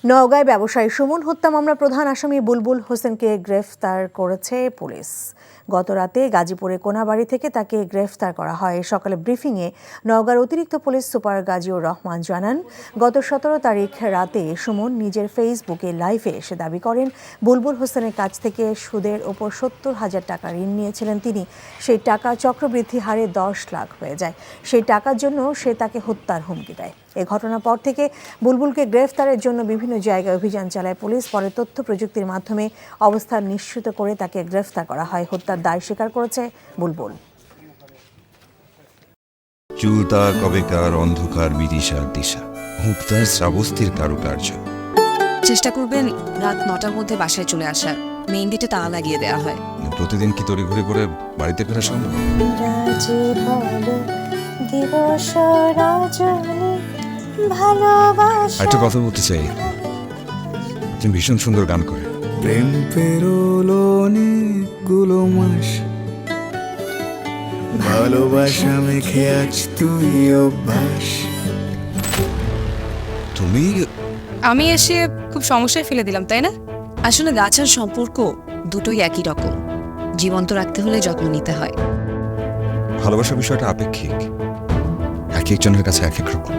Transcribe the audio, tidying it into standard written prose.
নওগাঁয় ব্যবসায়ী সুমন হত্যা মামলার প্রধান আসামি বুলবুল হোসেনকে গ্রেফতার করেছে পুলিশ। গতরাতে গাজীপুরে কোনাবাড়ি থেকে তাকে গ্রেফতার করা হয়। সকালে ব্রিফিংয়ে নওগাঁর অতিরিক্ত পুলিশ সুপার গাজীউর রহমান জানান, গত 17 তারিখ রাতে সুমন নিজের ফেসবুকে লাইভে এসে দাবি করেন বুলবুল হোসেনের কাছ থেকে সুদের ওপর 70,000 টাকা ঋণ নিয়েছিলেন তিনি। সেই টাকা চক্রবৃদ্ধি হারে 10 লাখ হয়ে যায়। সেই টাকার জন্য সে তাকে হত্যার হুমকি দেয়। এ ঘটনার পর থেকে বুলবুলকে গ্রেফতারের জন্য বিভিন্ন জায়গায় অভিযান চালায় পুলিশ। পরে তথ্য প্রযুক্তির মাধ্যমে অবস্থান নিশ্চিত করে তাকে গ্রেফতার করা হয়। হত্যার দায় স্বীকার করেছে বুলবুল। চুলতা কবেকার অন্ধকার বিদিশার দিশা, মুক্তার শ্রাবস্তির কারুকার্য। চেষ্টা করবেন রাত 9টার মধ্যে বাসায় চলে আসার। মেইন গেটে তালা লাগিয়ে দেওয়া হয়। প্রতিদিন কি তড়ি ঘুরে করে বাড়িতে ফেরা সম্ভব? একটা কথা বলতে চাই, তুমি ভীষণ সুন্দর গান করে। প্রেম পেরোলো অনেকগুলো মাস, ভালোবাসা মেখে আজ তুই অভ্যাস। তুমি আমি এসে খুব সমস্যায় ফেলে দিলাম, তাই না? আসলে গাছ আর সম্পর্ক দুটোই একই রকম। জীবন্ত রাখতে হলে যত্ন নিতে হয়। ভালোবাসার বিষয়টা আপেক্ষিক, এক একজনের কাছে এক এক রকম।